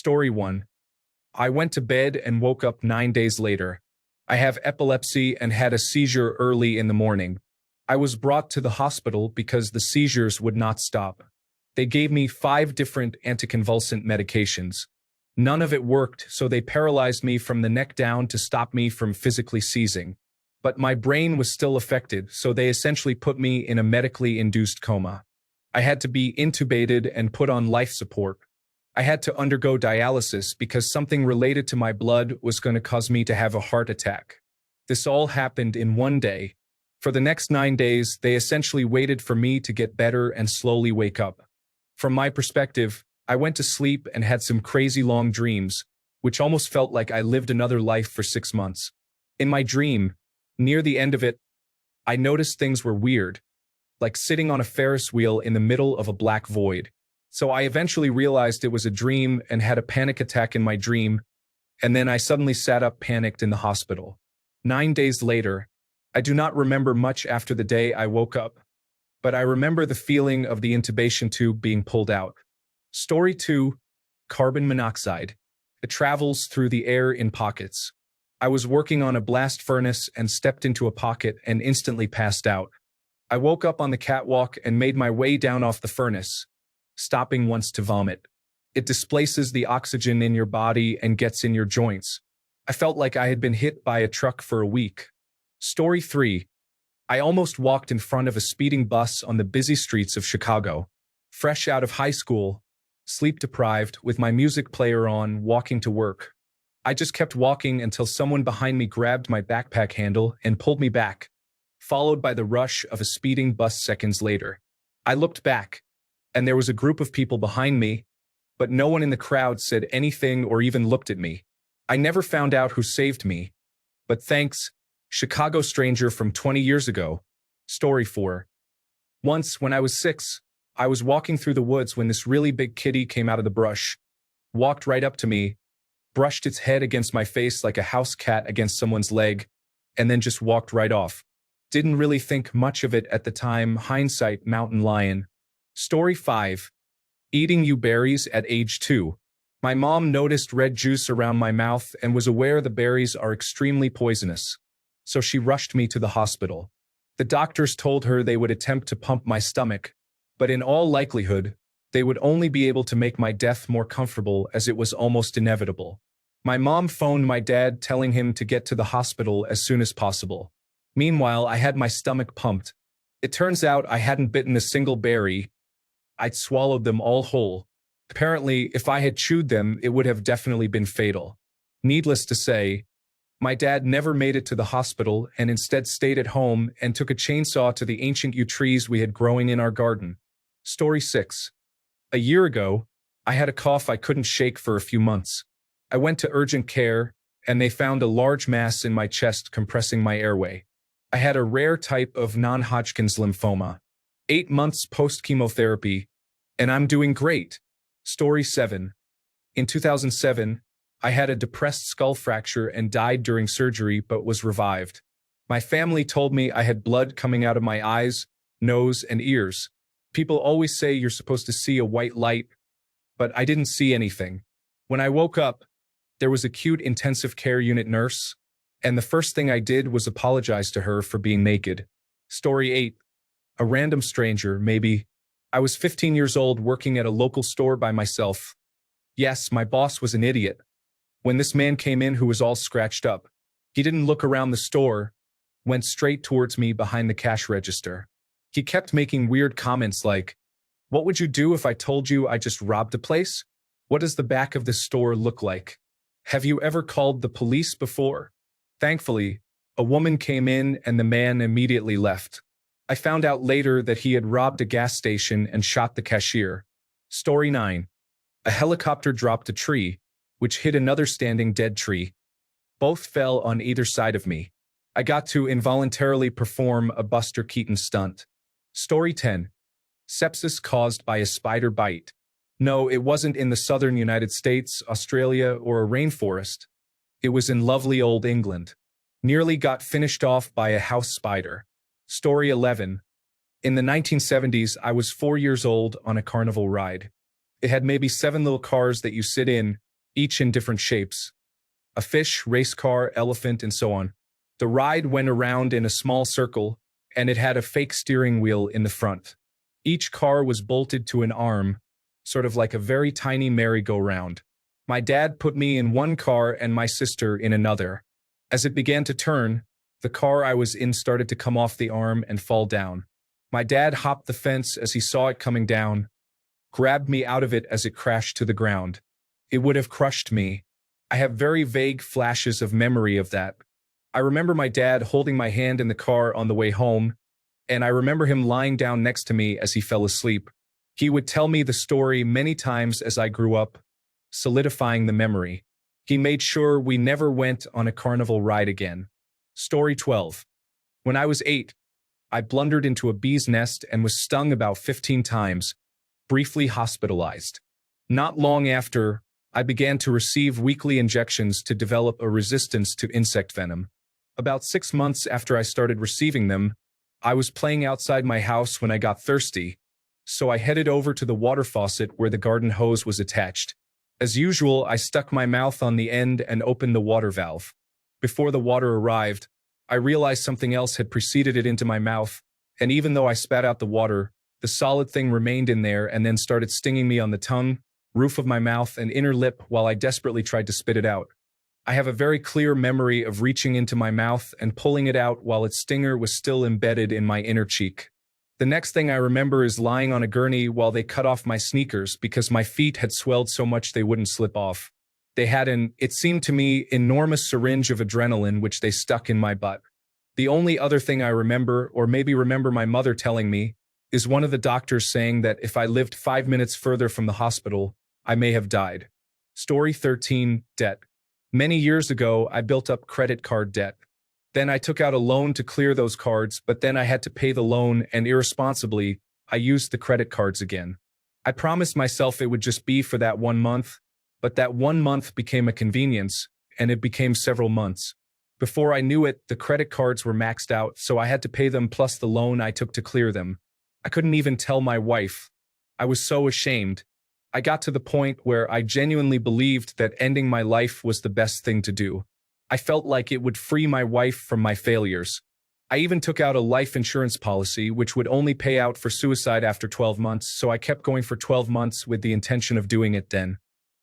Story 1. I went to bed and woke up 9 days later. I have epilepsy and had a seizure early in the morning. I was brought to the hospital because the seizures would not stop. They gave me 5 different anticonvulsant medications. None of it worked, so they paralyzed me from the neck down to stop me from physically seizing. But my brain was still affected, so they essentially put me in a medically induced coma. I had to be intubated and put on life support. I had to undergo dialysis because something related to my blood was going to cause me to have a heart attack. This all happened in one day. For the next 9 days, they essentially waited for me to get better and slowly wake up. From my perspective, I went to sleep and had some crazy long dreams, which almost felt like I lived another life for 6 months. In my dream, near the end of it, I noticed things were weird, like sitting on a Ferris wheel in the middle of a black void. So I eventually realized it was a dream and had a panic attack in my dream, and then I suddenly sat up panicked in the hospital. 9 days later, I do not remember much after the day I woke up, but I remember the feeling of the intubation tube being pulled out. Story 2. Carbon monoxide. It travels through the air in pockets. I was working on a blast furnace and stepped into a pocket and instantly passed out. I woke up on the catwalk and made my way down off the furnace, stopping once to vomit. It displaces the oxygen in your body and gets in your joints. I felt like I had been hit by a truck for a week. Story 3. I almost walked in front of a speeding bus on the busy streets of Chicago. Fresh out of high school, sleep-deprived, with my music player on, walking to work. I just kept walking until someone behind me grabbed my backpack handle and pulled me back, followed by the rush of a speeding bus seconds later. I looked back, and there was a group of people behind me, but no one in the crowd said anything or even looked at me. I never found out who saved me, but thanks, Chicago stranger from 20 years ago. Story 4. Once, when I was 6, I was walking through the woods when this really big kitty came out of the brush, walked right up to me, brushed its head against my face like a house cat against someone's leg, and then just walked right off. Didn't really think much of it at the time. Hindsight, mountain lion. Story 5. Eating you berries at age 2. My mom noticed red juice around my mouth and was aware the berries are extremely poisonous. So she rushed me to the hospital. The doctors told her they would attempt to pump my stomach, but in all likelihood, they would only be able to make my death more comfortable as it was almost inevitable. My mom phoned my dad telling him to get to the hospital as soon as possible. Meanwhile, I had my stomach pumped. It turns out I hadn't bitten a single berry. I'd swallowed them all whole. Apparently, if I had chewed them, it would have definitely been fatal. Needless to say, my dad never made it to the hospital and instead stayed at home and took a chainsaw to the ancient yew trees we had growing in our garden. Story 6. A year ago, I had a cough I couldn't shake for a few months. I went to urgent care, and they found a large mass in my chest compressing my airway. I had a rare type of non-Hodgkin's lymphoma. 8 months post-chemotherapy, and I'm doing great. Story 7. In 2007, I had a depressed skull fracture and died during surgery but was revived. My family told me I had blood coming out of my eyes, nose, and ears. People always say you're supposed to see a white light, but I didn't see anything. When I woke up, there was a cute intensive care unit nurse, and the first thing I did was apologize to her for being naked. Story 8. A random stranger, maybe. I was 15 years old working at a local store by myself. Yes, my boss was an idiot. When this man came in who was all scratched up, he didn't look around the store, went straight towards me behind the cash register. He kept making weird comments like, "What would you do if I told you I just robbed a place? What does the back of this store look like? Have you ever called the police before?" Thankfully, a woman came in and the man immediately left. I found out later that he had robbed a gas station and shot the cashier. Story 9. A helicopter dropped a tree, which hit another standing dead tree. Both fell on either side of me. I got to involuntarily perform a Buster Keaton stunt. Story 10. Sepsis caused by a spider bite. No, it wasn't in the southern United States, Australia, or a rainforest. It was in lovely old England. Nearly got finished off by a house spider. Story 11. In the 1970s, I was 4 years old on a carnival ride. It had maybe 7 little cars that you sit in, each in different shapes. A fish, race car, elephant, and so on. The ride went around in a small circle, and it had a fake steering wheel in the front. Each car was bolted to an arm, sort of like a very tiny merry-go-round. My dad put me in one car and my sister in another. As it began to turn, the car I was in started to come off the arm and fall down. My dad hopped the fence as he saw it coming down, grabbed me out of it as it crashed to the ground. It would have crushed me. I have very vague flashes of memory of that. I remember my dad holding my hand in the car on the way home, and I remember him lying down next to me as he fell asleep. He would tell me the story many times as I grew up, solidifying the memory. He made sure we never went on a carnival ride again. Story 12. When I was 8, I blundered into a bee's nest and was stung about 15 times, briefly hospitalized. Not long after, I began to receive weekly injections to develop a resistance to insect venom. About 6 months after I started receiving them, I was playing outside my house when I got thirsty, so I headed over to the water faucet where the garden hose was attached. As usual, I stuck my mouth on the end and opened the water valve. Before the water arrived, I realized something else had preceded it into my mouth, and even though I spat out the water, the solid thing remained in there and then started stinging me on the tongue, roof of my mouth, and inner lip while I desperately tried to spit it out. I have a very clear memory of reaching into my mouth and pulling it out while its stinger was still embedded in my inner cheek. The next thing I remember is lying on a gurney while they cut off my sneakers because my feet had swelled so much they wouldn't slip off. They had it seemed to me, enormous syringe of adrenaline which they stuck in my butt. The only other thing I remember, or maybe remember my mother telling me, is one of the doctors saying that if I lived 5 minutes further from the hospital, I may have died. Story 13. Debt. Many years ago, I built up credit card debt. Then I took out a loan to clear those cards, but then I had to pay the loan, and irresponsibly, I used the credit cards again. I promised myself it would just be for that 1 month, but that 1 month became a convenience, and it became several months. Before I knew it, the credit cards were maxed out, so I had to pay them plus the loan I took to clear them. I couldn't even tell my wife. I was so ashamed. I got to the point where I genuinely believed that ending my life was the best thing to do. I felt like it would free my wife from my failures. I even took out a life insurance policy which would only pay out for suicide after 12 months, so I kept going for 12 months with the intention of doing it then.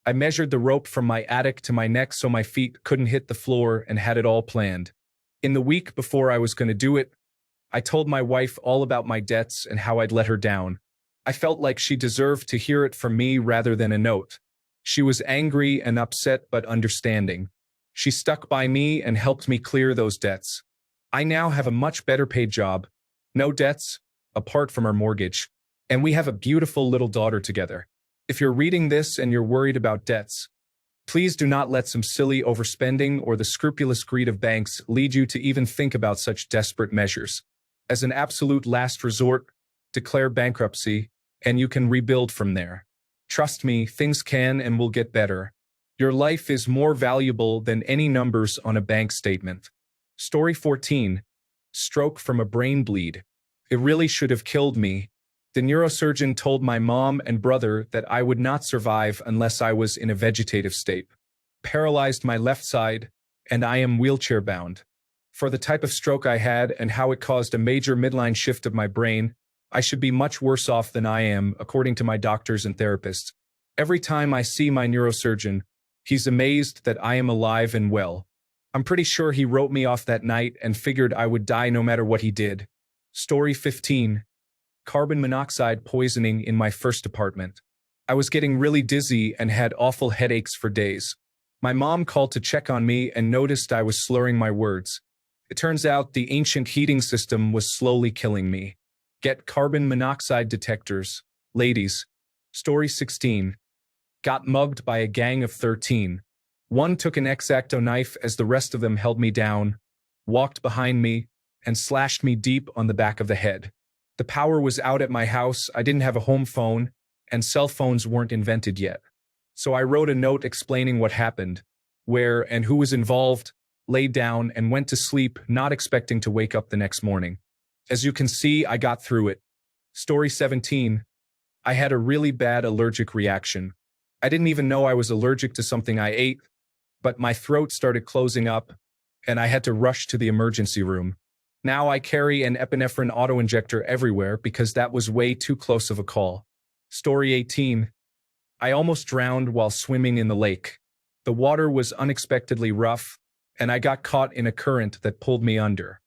I measured the rope from my attic to my neck so my feet couldn't hit the floor and had it all planned. In the week before I was going to do it, I told my wife all about my debts and how I'd let her down. I felt like she deserved to hear it from me rather than a note. She was angry and upset but understanding. She stuck by me and helped me clear those debts. I now have a much better paid job, no debts, apart from our mortgage, and we have a beautiful little daughter together. If you're reading this and you're worried about debts, please do not let some silly overspending or the scrupulous greed of banks lead you to even think about such desperate measures. As an absolute last resort, declare bankruptcy, and you can rebuild from there. Trust me, things can and will get better. Your life is more valuable than any numbers on a bank statement. Story 14. Stroke from a brain bleed. It really should have killed me. The neurosurgeon told my mom and brother that I would not survive unless I was in a vegetative state. Paralyzed my left side, and I am wheelchair-bound. For the type of stroke I had and how it caused a major midline shift of my brain, I should be much worse off than I am, according to my doctors and therapists. Every time I see my neurosurgeon, he's amazed that I am alive and well. I'm pretty sure he wrote me off that night and figured I would die no matter what he did. Story 15. Carbon monoxide poisoning in my first apartment. I was getting really dizzy and had awful headaches for days. My mom called to check on me and noticed I was slurring my words. It turns out the ancient heating system was slowly killing me. Get carbon monoxide detectors, ladies. Story 16. Got mugged by a gang of 13. One took an X-Acto knife as the rest of them held me down, walked behind me, and slashed me deep on the back of the head. The power was out at my house, I didn't have a home phone, and cell phones weren't invented yet. So I wrote a note explaining what happened, where and who was involved, laid down, and went to sleep, not expecting to wake up the next morning. As you can see, I got through it. Story 17. I had a really bad allergic reaction. I didn't even know I was allergic to something I ate, but my throat started closing up, and I had to rush to the emergency room. Now I carry an epinephrine autoinjector everywhere because that was way too close of a call. Story 18. I almost drowned while swimming in the lake. The water was unexpectedly rough, and I got caught in a current that pulled me under.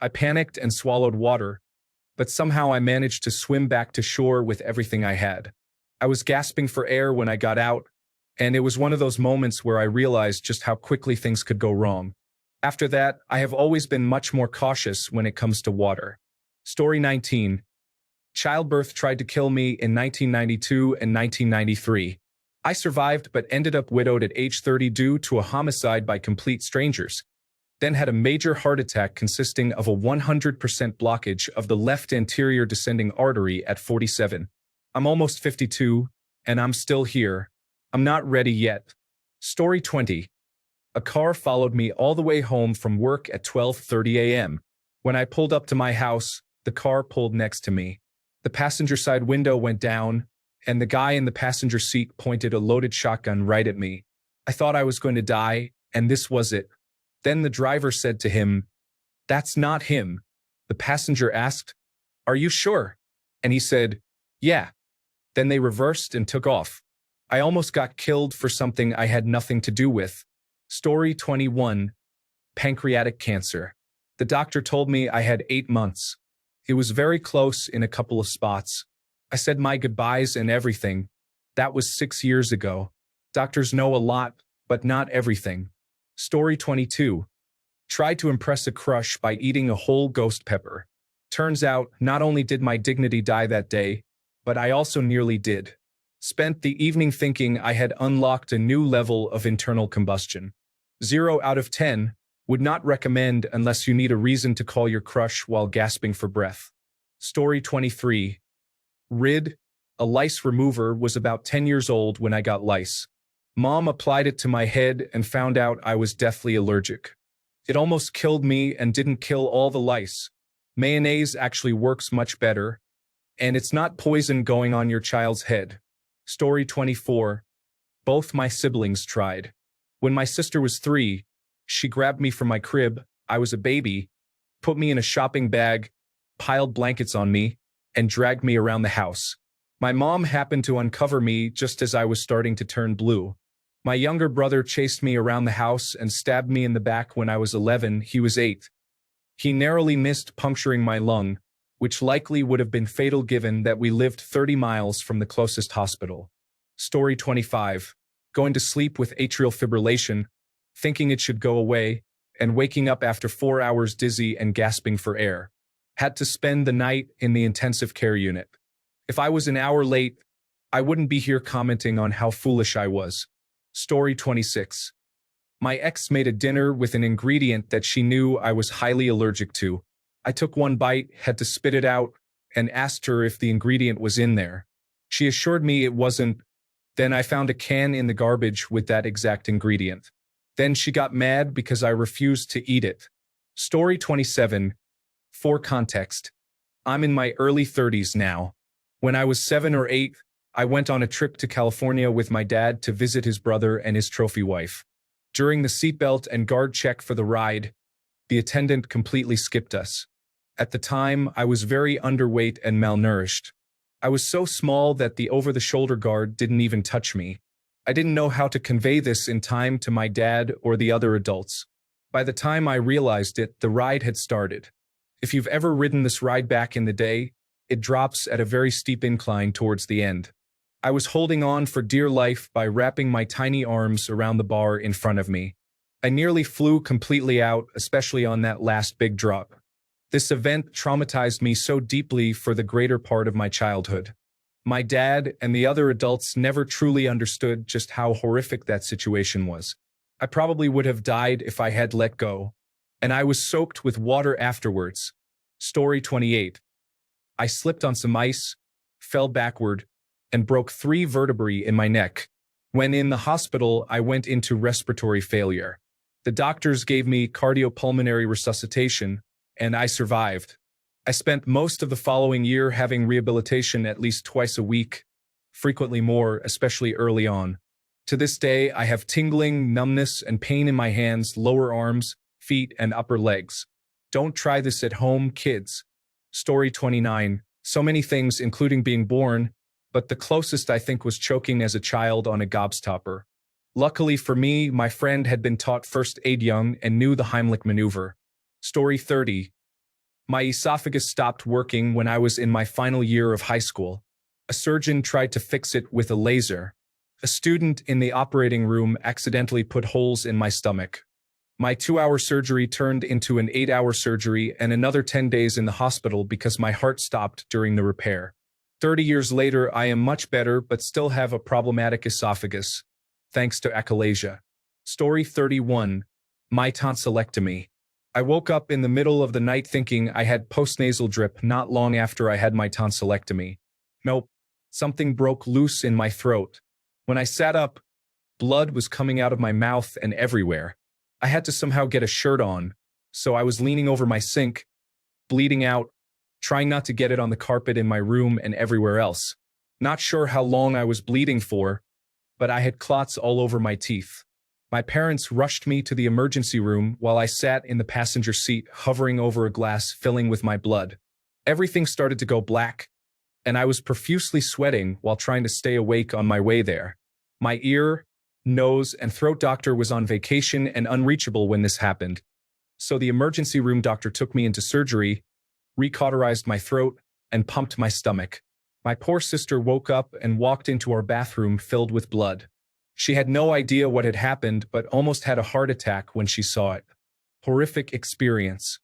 I panicked and swallowed water, but somehow I managed to swim back to shore with everything I had. I was gasping for air when I got out, and it was one of those moments where I realized just how quickly things could go wrong. After that, I have always been much more cautious when it comes to water. Story 19. Childbirth tried to kill me in 1992 and 1993. I survived but ended up widowed at age 30 due to a homicide by complete strangers. Then had a major heart attack consisting of a 100% blockage of the left anterior descending artery at 47. I'm almost 52, and I'm still here. I'm not ready yet. Story 20. A car followed me all the way home from work at 12:30 a.m. When I pulled up to my house, the car pulled next to me. The passenger side window went down, and the guy in the passenger seat pointed a loaded shotgun right at me. I thought I was going to die, and this was it. Then the driver said to him, "That's not him." The passenger asked, "Are you sure?" And he said, "Yeah." Then they reversed and took off. I almost got killed for something I had nothing to do with. Story 21. Pancreatic cancer. The doctor told me I had 8 months. It was very close in a couple of spots. I said my goodbyes and everything. That was 6 years ago. Doctors know a lot, but not everything. Story 22. Tried to impress a crush by eating a whole ghost pepper. Turns out, not only did my dignity die that day, but I also nearly did. Spent the evening thinking I had unlocked a new level of internal combustion. 0 out of 10. Would not recommend unless you need a reason to call your crush while gasping for breath. Story 23. Rid. A lice remover was about 10 years old when I got lice. Mom applied it to my head and found out I was deathly allergic. It almost killed me and didn't kill all the lice. Mayonnaise actually works much better, and it's not poison going on your child's head. Story 24. Both my siblings tried. When my sister was 3, she grabbed me from my crib, I was a baby, put me in a shopping bag, piled blankets on me, and dragged me around the house. My mom happened to uncover me just as I was starting to turn blue. My younger brother chased me around the house and stabbed me in the back when I was 11, he was 8. He narrowly missed puncturing my lung, which likely would have been fatal given that we lived 30 miles from the closest hospital. Story 25. Going to sleep with atrial fibrillation, thinking it should go away, and waking up after 4 hours dizzy and gasping for air. Had to spend the night in the intensive care unit. If I was an hour late, I wouldn't be here commenting on how foolish I was. Story 26. My ex made a dinner with an ingredient that she knew I was highly allergic to. I took one bite, had to spit it out, and asked her if the ingredient was in there. She assured me it wasn't. Then I found a can in the garbage with that exact ingredient. Then she got mad because I refused to eat it. Story 27. For context, I'm in my early 30s now. When I was 7 or 8, I went on a trip to California with my dad to visit his brother and his trophy wife. During the seatbelt and guard check for the ride, the attendant completely skipped us. At the time, I was very underweight and malnourished. I was so small that the over-the-shoulder guard didn't even touch me. I didn't know how to convey this in time to my dad or the other adults. By the time I realized it, the ride had started. If you've ever ridden this ride back in the day, it drops at a very steep incline towards the end. I was holding on for dear life by wrapping my tiny arms around the bar in front of me. I nearly flew completely out, especially on that last big drop. This event traumatized me so deeply for the greater part of my childhood. My dad and the other adults never truly understood just how horrific that situation was. I probably would have died if I had let go. And I was soaked with water afterwards. Story 28. I slipped on some ice, fell backward, and broke 3 vertebrae in my neck. When in the hospital, I went into respiratory failure. The doctors gave me cardiopulmonary resuscitation, and I survived. I spent most of the following year having rehabilitation at least twice a week. frequently more, especially early on. To this day, I have tingling, numbness, and pain in my hands, lower arms, feet, and upper legs. Don't try this at home, kids. Story 29. So many things, including being born, but the closest I think was choking as a child on a gobstopper. Luckily for me, my friend had been taught first aid young and knew the Heimlich maneuver. Story 30. My esophagus stopped working when I was in my final year of high school. A surgeon tried to fix it with a laser. A student in the operating room accidentally put holes in my stomach. My 2-hour surgery turned into an 8-hour surgery and another 10 days in the hospital because my heart stopped during the repair. 30 years later, I am much better but still have a problematic esophagus, thanks to achalasia. Story 31. My tonsillectomy. I woke up in the middle of the night thinking I had postnasal drip not long after I had my tonsillectomy. Nope, something broke loose in my throat. When I sat up, blood was coming out of my mouth and everywhere. I had to somehow get a shirt on, so I was leaning over my sink, bleeding out, trying not to get it on the carpet in my room and everywhere else. Not sure how long I was bleeding for, but I had clots all over my teeth. My parents rushed me to the emergency room while I sat in the passenger seat hovering over a glass filling with my blood. Everything started to go black, and I was profusely sweating while trying to stay awake on my way there. My ear, nose, and throat doctor was on vacation and unreachable when this happened. So the emergency room doctor took me into surgery, recauterized my throat, and pumped my stomach. My poor sister woke up and walked into our bathroom filled with blood. She had no idea what had happened, but almost had a heart attack when she saw it. Horrific experience.